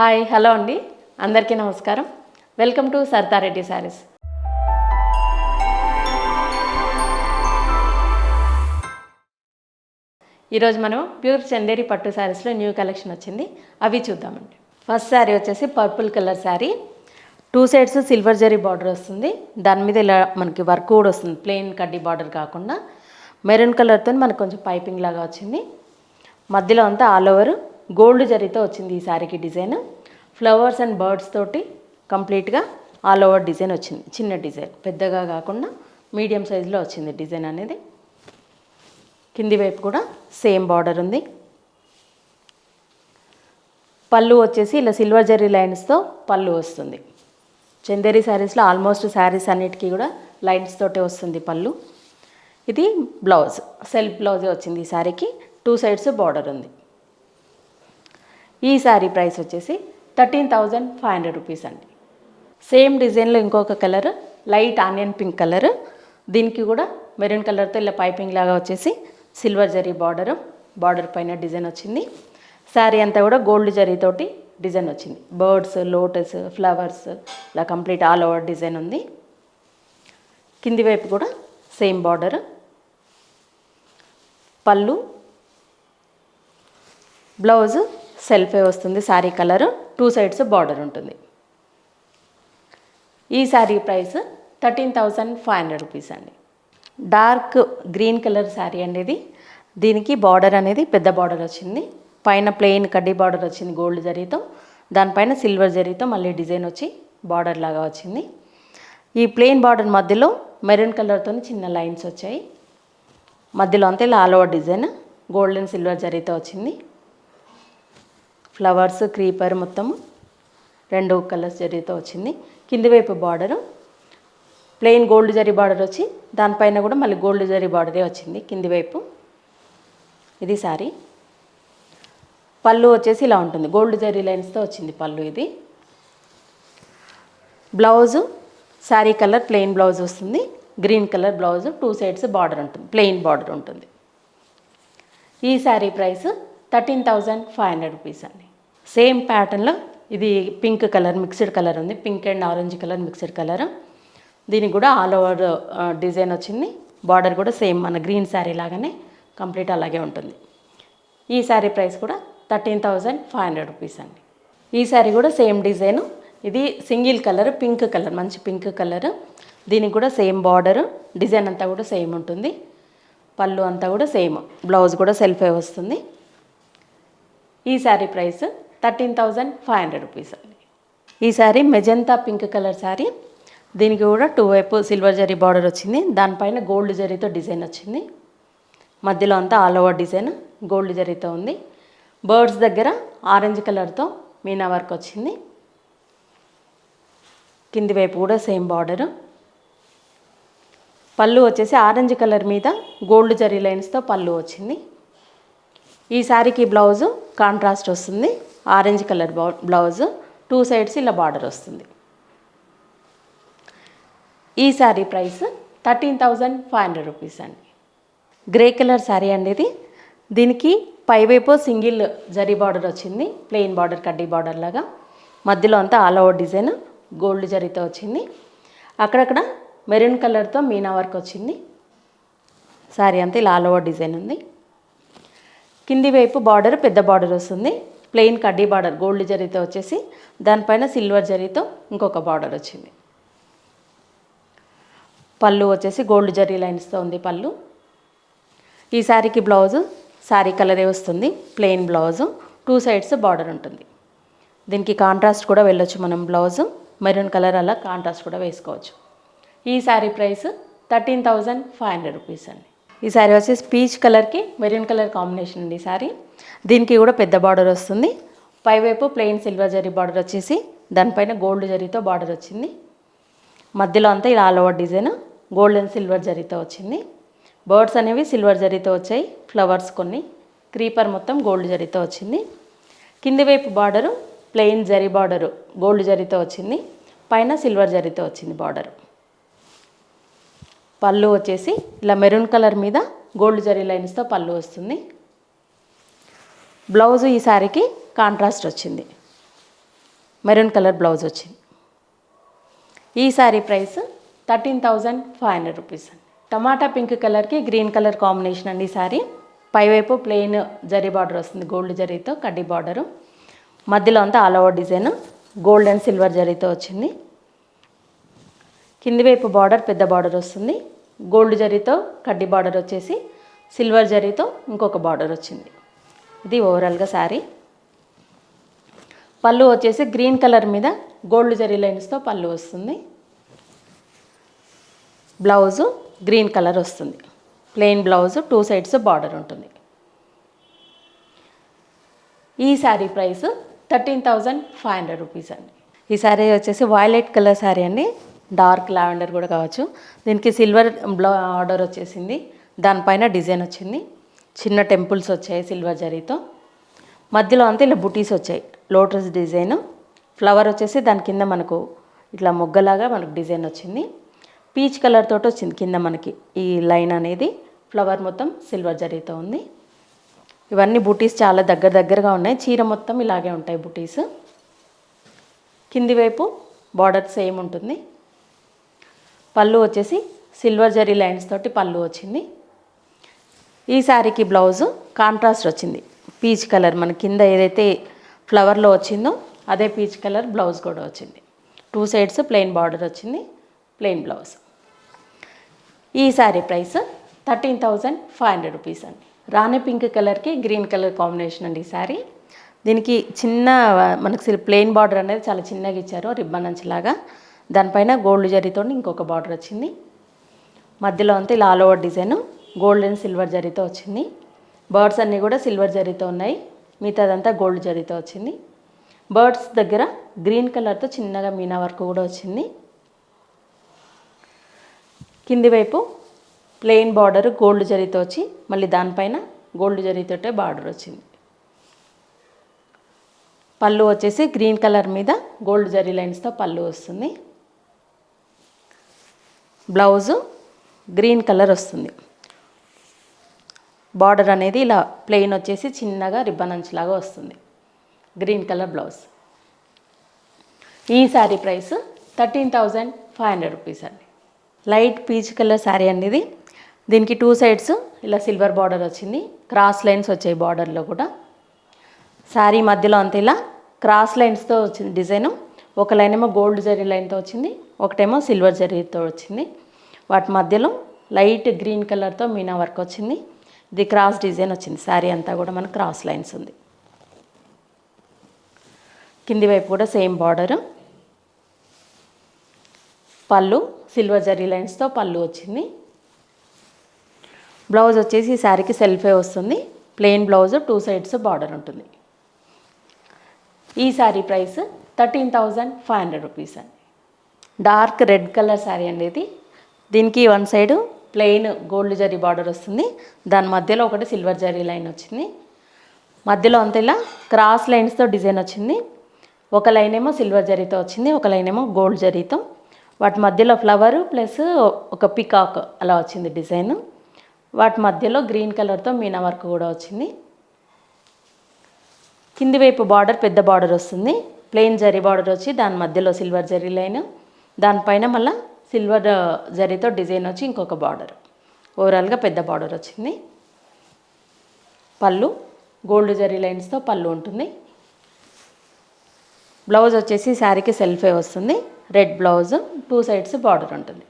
Hi hello అండి, అందరికీ నమస్కారం. Welcome to Saritha Reddy saris. ఈరోజు మనం ప్యూర్ చందేరి పట్టు శారీస్లో న్యూ కలెక్షన్ వచ్చింది, అవి చూద్దామండి. ఫస్ట్ శారీ వచ్చేసి purple colour sari, 2 sides silver zari border వస్తుంది. దాని మీద ఇలా మనకి వర్క్ కూడా వస్తుంది, ప్లెయిన్ కడ్డీ బార్డర్ కాకుండా మెరూన్ కలర్తో మనకు కొంచెం పైపింగ్ లాగా వచ్చింది. మధ్యలో అంతా ఆల్ ఓవర్ గోల్డ్ జరీతో వచ్చింది ఈ శారీకి డిజైన్. ఫ్లవర్స్ అండ్ బర్డ్స్ తోటి కంప్లీట్గా ఆల్ ఓవర్ డిజైన్ వచ్చింది. చిన్న డిజైన్, పెద్దగా కాకుండా మీడియం సైజులో వచ్చింది డిజైన్ అనేది. కింది వైపు కూడా సేమ్ బార్డర్ ఉంది. పళ్ళు వచ్చేసి ఇలా సిల్వర్ జరీ లైన్స్తో పళ్ళు వస్తుంది. చందేరి శారీస్లో ఆల్మోస్ట్ శారీస్ అన్నిటికీ కూడా లైన్స్ తోటే వస్తుంది పళ్ళు. ఇది బ్లౌజ్, సెల్ఫ్ బ్లౌజే వచ్చింది ఈ శారీకి. 2 సైడ్స్ బార్డర్ ఉంది. ఈ శారీ ప్రైస్ వచ్చేసి 13,500 రూపీస్ అండి. సేమ్ డిజైన్లో ఇంకొక colour light onion pink colour, దీనికి కూడా మెరూన్ కలర్తో ఇలా పైపింగ్ లాగా వచ్చేసి సిల్వర్ జరీ బార్డర్ పైన డిజైన్ వచ్చింది. శారీ అంతా కూడా గోల్డ్ జరీతోటి డిజైన్ వచ్చింది. బర్డ్స్, లోటస్, ఫ్లవర్స్ ఇలా కంప్లీట్ ఆల్ ఓవర్ డిజైన్ ఉంది. కింది వైపు కూడా సేమ్ బార్డర్. పళ్ళు, బ్లౌజ్ సెల్ఫే వస్తుంది. శారీ కలర్ 2 సైడ్స్ బార్డర్ ఉంటుంది. ఈ శారీ ప్రైస్ 13,500 రూపీస్ అండి. డార్క్ గ్రీన్ కలర్ శారీ అండి ఇది. దీనికి బార్డర్ అనేది పెద్ద బార్డర్ వచ్చింది. పైన ప్లెయిన్ కడ్డీ బార్డర్ వచ్చింది గోల్డ్ జరీతో, దానిపైన సిల్వర్ జరీతో మళ్ళీ డిజైన్ వచ్చి బార్డర్ లాగా వచ్చింది. ఈ ప్లెయిన్ బార్డర్ మధ్యలో మెరూన్ కలర్తో చిన్న లైన్స్ వచ్చాయి. మధ్యలో అంతా ఇలా all over design gold and silver జరీతో వచ్చింది. ఫ్లవర్స్, క్రీపర్ మొత్తము 2 కలర్స్ జరీతో వచ్చింది. కింది వైపు border plain gold zari border వచ్చి దానిపైన కూడా మళ్ళీ గోల్డ్ జరీ బార్డరే వచ్చింది కింది వైపు. ఇది శారీ. పళ్ళు వచ్చేసి ఇలా ఉంటుంది, గోల్డ్ జరీ లైన్స్తో వచ్చింది పళ్ళు ఇది. Blouse sari colour plain blouse వస్తుంది. Green colour blouse, 2 sides border ఉంటుంది, ప్లెయిన్ బార్డర్ ఉంటుంది. ఈ శారీ ప్రైస్ 13,500 రూపీస్ అండి. సేమ్ ప్యాటర్న్లో ఇది పింక్ కలర్ మిక్స్డ్ కలర్ ఉంది, pink and orange colour mixed colour. దీనికి కూడా ఆల్ ఓవర్ డిజైన్ వచ్చింది. బార్డర్ కూడా సేమ్ మన గ్రీన్ శారీ లాగానే కంప్లీట్ అలాగే ఉంటుంది. ఈ శారీ ప్రైస్ కూడా 13,500 రూపీస్ అండి. ఈ శారీ కూడా సేమ్ డిజైను. ఇది సింగిల్ కలర్ పింక్ కలర్, మంచి పింక్ కలర్. దీనికి కూడా సేమ్ బార్డర్, డిజైన్ అంతా కూడా సేమ్ ఉంటుంది. పళ్ళు అంతా కూడా సేమ్, బ్లౌజ్ కూడా సెల్ఫే వస్తుంది. ఈ శారీ ప్రైస్ 13,500 రూపీస్ అండి. ఈ sari magenta pink colour sari. దీనికి కూడా 2 వైపు సిల్వర్ జరీ బార్డర్ వచ్చింది. దానిపైన గోల్డ్ జరీతో డిజైన్ వచ్చింది. మధ్యలో అంతా ఆల్ ఓవర్ డిజైన్ గోల్డ్ జరీతో ఉంది. బర్డ్స్ దగ్గర ఆరెంజ్ కలర్తో మీనా వర్క్ వచ్చింది. కింది వైపు కూడా సేమ్ బార్డరు. పళ్ళు వచ్చేసి ఆరెంజ్ కలర్ మీద గోల్డ్ జరీ లైన్స్తో పళ్ళు వచ్చింది. ఈ శారీకి బ్లౌజు కాంట్రాస్ట్ వస్తుంది, ఆరెంజ్ కలర్ బ్లౌజు, 2 సైడ్స్ ఇలా బార్డర్ వస్తుంది. ఈ శారీ ప్రైస్ 13,500 రూపీస్ అండి. గ్రే కలర్ శారీ అండి ఇది. దీనికి పైవైపు సింగిల్ జరీ బార్డర్ వచ్చింది, ప్లెయిన్ బార్డర్ కడ్డీ బార్డర్ లాగా. మధ్యలో అంతా ఆల్ ఓవర్ డిజైన్ గోల్డ్ జరీతో వచ్చింది. అక్కడక్కడ మెరూన్ కలర్తో మీనా వర్క్ వచ్చింది. శారీ అంతా ఇలా ఆల్ ఓవర్ డిజైన్ ఉంది. కింది వైపు బార్డర్ పెద్ద బార్డర్ వస్తుంది, ప్లెయిన్ కడ్డీ బార్డర్ గోల్డ్ జరీతో వచ్చేసి దానిపైన సిల్వర్ జరీతో ఇంకొక బార్డర్ వచ్చింది. పళ్ళు వచ్చేసి గోల్డ్ జరీ లైన్స్తో ఉంది పళ్ళు. ఈ శారీకి బ్లౌజు శారీ కలరే వస్తుంది, ప్లెయిన్ బ్లౌజు, 2 సైడ్స్ బార్డర్ ఉంటుంది. దీనికి కాంట్రాస్ట్ కూడా వెళ్ళొచ్చు మనం, బ్లౌజు మెరూన్ కలర్ అలా కాంట్రాస్ట్ కూడా వేసుకోవచ్చు. ఈ శారీ ప్రైస్ 13,500 రూపీస్ అండి. ఈ శారీ వచ్చేసి పీచ్ కలర్కి మెరూన్ కలర్ కాంబినేషన్ ఉంది ఈ శారీ. దీనికి కూడా పెద్ద బార్డర్ వస్తుంది. పైవైపు ప్లెయిన్ సిల్వర్ జరీ బార్డర్ వచ్చేసి దానిపైన గోల్డ్ జరీతో బార్డర్ వచ్చింది. మధ్యలో అంతా ఇలా all over design gold and silver జరీతో వచ్చింది. బర్డ్స్ అనేవి సిల్వర్ జరీతో వచ్చాయి, ఫ్లవర్స్ కొన్ని, క్రీపర్ మొత్తం గోల్డ్ జరీతో వచ్చింది. కింది వైపు border plain zari border gold జరీతో వచ్చింది, పైన సిల్వర్ జరీతో వచ్చింది బార్డరు. పళ్ళు వచ్చేసి ఇలా మెరూన్ కలర్ మీద గోల్డ్ జరీ లైన్స్తో పళ్ళు వస్తుంది. బ్లౌజ్ ఈ శారీకి కాంట్రాస్ట్ వచ్చింది. మెరూన్ కలర్ బ్లౌజ్ వచ్చింది. ఈ శారీ ప్రైస్ 13,500 రూపీస్ అండి. టమాటా పింక్ కలర్కి గ్రీన్ కలర్ కాంబినేషన్ అండి ఈ శారీ. పైవైపు ప్లెయిన్ జరీ బార్డర్ వస్తుంది, గోల్డ్ జరీతో కడ్డీ బార్డరు. మధ్యలో అంతా all over design gold and silver జరీతో వచ్చింది. కింది వైపు బార్డర్ పెద్ద బార్డర్ వస్తుంది, గోల్డ్ జరీతో కడ్డీ బార్డర్ వచ్చేసి సిల్వర్ జరీతో ఇంకొక బార్డర్ వచ్చింది. ఇది ఓవరాల్గా శారీ. పళ్ళు వచ్చేసి గ్రీన్ కలర్ మీద గోల్డ్ జరీ లైన్స్తో పళ్ళు వస్తుంది. బ్లౌజు గ్రీన్ కలర్ వస్తుంది, ప్లెయిన్ బ్లౌజు 2 సైడ్స్ బార్డర్ ఉంటుంది. ఈ శారీ ప్రైస్ 13,500 రూపీస్ అండి. ఈ శారీ వచ్చేసి వైలెట్ కలర్ శారీ అండి, డార్క్ లావెండర్ కూడా కావచ్చు. దీనికి సిల్వర్ ఆర్డర్ వచ్చేసింది, దానిపైన డిజైన్ వచ్చింది, చిన్న టెంపుల్స్ వచ్చాయి సిల్వర్ జరీతో. మధ్యలో అంతా ఇలా బుటీస్ వచ్చాయి, లోటస్ డిజైన్. ఫ్లవర్ వచ్చేసి దాని కింద మనకు ఇట్లా మొగ్గలాగా మనకు డిజైన్ వచ్చింది. పీచ్ కలర్ తోటి వచ్చింది కింద మనకి ఈ లైన్ అనేది. ఫ్లవర్ మొత్తం సిల్వర్ జరీతో ఉంది. ఇవన్నీ బుటీస్ చాలా దగ్గరగా ఉన్నాయి. చీర మొత్తం ఇలాగే ఉంటాయి బుటీస్. కింది వైపు బార్డర్ సేమ్ ఉంటుంది. పళ్ళు వచ్చేసి సిల్వర్ జరీ లైన్స్ తోటి పళ్ళు వచ్చింది. ఈ శారీకి బ్లౌజు కాంట్రాస్ట్ వచ్చింది, పీచ్ కలర్. మన కింద ఏదైతే ఫ్లవర్లో వచ్చిందో అదే పీచ్ కలర్ బ్లౌజ్ కూడా వచ్చింది. 2 సైడ్స్ ప్లెయిన్ బార్డర్ వచ్చింది, ప్లెయిన్ బ్లౌజ్. ఈ శారీ ప్రైస్ 13,500 రూపీస్ అండి. రాణి పింక్ కలర్కి గ్రీన్ కలర్ కాంబినేషన్ అండి ఈ శారీ. దీనికి చిన్న మనకు ప్లెయిన్ బార్డర్ అనేది చాలా చిన్నగా ఇచ్చారు, రిబ్బన్ అంచులాగా. దానిపైన గోల్డ్ జరీతో ఇంకొక బార్డర్ వచ్చింది. మధ్యలో అంతా ఇలా all over design gold and silver జరీతో వచ్చింది. బర్డ్స్ అన్నీ కూడా సిల్వర్ జరీతో ఉన్నాయి, మిగతాదంతా గోల్డ్ జరీతో వచ్చింది. బర్డ్స్ దగ్గర గ్రీన్ కలర్తో చిన్నగా మీనా వర్క్ కూడా వచ్చింది. కింది వైపు ప్లెయిన్ బార్డర్ గోల్డ్ జరీతో వచ్చి మళ్ళీ దానిపైన గోల్డ్ జరీతోటే బార్డర్ వచ్చింది. పళ్ళు వచ్చేసి గ్రీన్ కలర్ మీద గోల్డ్ జరీ లైన్స్తో పళ్ళు వస్తుంది. బ్లౌజు గ్రీన్ కలర్ వస్తుంది. బార్డర్ అనేది ఇలా ప్లెయిన్ వచ్చేసి చిన్నగా రిబ్బన్ అంచులాగా వస్తుంది, గ్రీన్ కలర్ బ్లౌజ్. ఈ శారీ ప్రైస్ 13,500 రూపీస్ అండి. లైట్ పీచ్ కలర్ శారీ అండి ఇది. దీనికి 2 సైడ్స్ ఇలా సిల్వర్ బార్డర్ వచ్చింది, క్రాస్ లైన్స్ వచ్చాయి బార్డర్లో కూడా. శారీ మధ్యలో అంతా ఇలా క్రాస్ లైన్స్తో వచ్చింది డిజైను. ఒక లైన్ ఏమో గోల్డ్ జరీ లైన్తో వచ్చింది, ఒకటేమో సిల్వర్ జరీతో వచ్చింది. వాటి మధ్యలో లైట్ గ్రీన్ కలర్తో మీనా వర్క్ వచ్చింది. ఇది క్రాస్ డిజైన్ వచ్చింది. శారీ అంతా కూడా మనకు క్రాస్ లైన్స్ ఉంది. కింది వైపు కూడా సేమ్ బార్డరు. పళ్ళు సిల్వర్ జరీ లైన్స్తో పళ్ళు వచ్చింది. బ్లౌజ్ వచ్చేసి ఈ శారీకి సెల్ఫే వస్తుంది, ప్లెయిన్ బ్లౌజ్ 2 సైడ్స్ బార్డర్ ఉంటుంది. ఈ శారీ ప్రైస్ 13,500 రూపీస్ అండి. డార్క్ రెడ్ కలర్ శారీ అండి ఇది. దీనికి 1 side plain gold zari border వస్తుంది, దాని మధ్యలో ఒకటి సిల్వర్ జరీ లైన్ వచ్చింది. మధ్యలో అంతా ఇలా క్రాస్ లైన్స్తో డిజైన్ వచ్చింది. ఒక లైన్ ఏమో సిల్వర్ జరీతో వచ్చింది, ఒక లైన్ ఏమో గోల్డ్ జరీతో. వాటి మధ్యలో ఫ్లవరు ప్లస్ ఒక పికాక్ అలా వచ్చింది డిజైన్. వాటి మధ్యలో గ్రీన్ కలర్తో మీనా వర్క్ కూడా వచ్చింది. కింది వైపు బార్డర్ పెద్ద బార్డర్ వస్తుంది, ప్లెయిన్ జరీ బార్డర్ వచ్చి దాని మధ్యలో సిల్వర్ జరీ లైన్, దానిపైన మళ్ళీ సిల్వర్ జరీతో డిజైన్ వచ్చి ఇంకొక బార్డర్. ఓవరాల్గా పెద్ద బార్డర్ వచ్చింది. పళ్ళు గోల్డ్ జరీ లైన్స్తో పళ్ళు ఉంటుంది. బ్లౌజ్ వచ్చేసి శారీకి సెల్ఫే వస్తుంది, రెడ్ బ్లౌజ్ 2 సైడ్స్ బార్డర్ ఉంటుంది.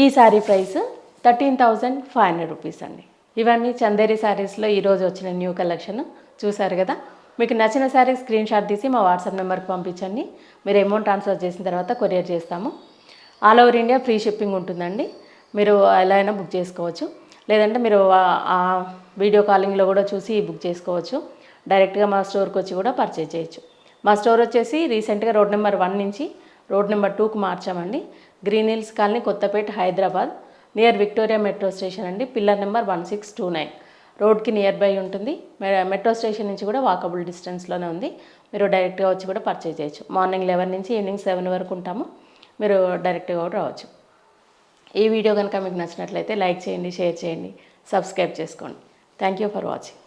ఈ శారీ ప్రైస్ 13,500 రూపీస్ అండి. ఇవన్నీ చందేరి శారీస్లో ఈరోజు వచ్చిన న్యూ కలెక్షన్ చూసారు కదా. మీకు నచ్చిన శారీ స్క్రీన్ షాట్ తీసి మా వాట్సాప్ నెంబర్కి పంపించండి. మీరు అమౌంట్ ట్రాన్స్ఫర్ చేసిన తర్వాత కొరియర్ చేస్తాము. All over India free shipping ఉంటుందండి. మీరు ఎలా అయినా బుక్ చేసుకోవచ్చు, లేదంటే మీరు ఆ వీడియో కాలింగ్లో కూడా చూసి బుక్ చేసుకోవచ్చు. డైరెక్ట్గా మా స్టోర్కి వచ్చి కూడా పర్చేజ్ చేయొచ్చు. మా స్టోర్ వచ్చేసి రీసెంట్గా రోడ్ నెంబర్ 1 నుంచి రోడ్ నెంబర్ 2కు మార్చామండి. Green hills colony, Kothapet, Hyderabad, near Victoria metro station అండి. Pillar number 1629. రోడ్కి నియర్ బై ఉంటుంది. మెట్రో స్టేషన్ నుంచి కూడా వాకబుల్ డిస్టెన్స్లోనే ఉంది. మీరు డైరెక్ట్గా వచ్చి కూడా పర్చేజ్ చేయొచ్చు. మార్నింగ్ 11 నుంచి ఈవినింగ్ 7 వరకు ఉంటాము. మీరు డైరెక్ట్గా కూడా రావచ్చు. ఈ వీడియో కనుక మీకు నచ్చినట్లయితే లైక్ చేయండి, షేర్ చేయండి, సబ్స్క్రైబ్ చేసుకోండి. Thank you for watching.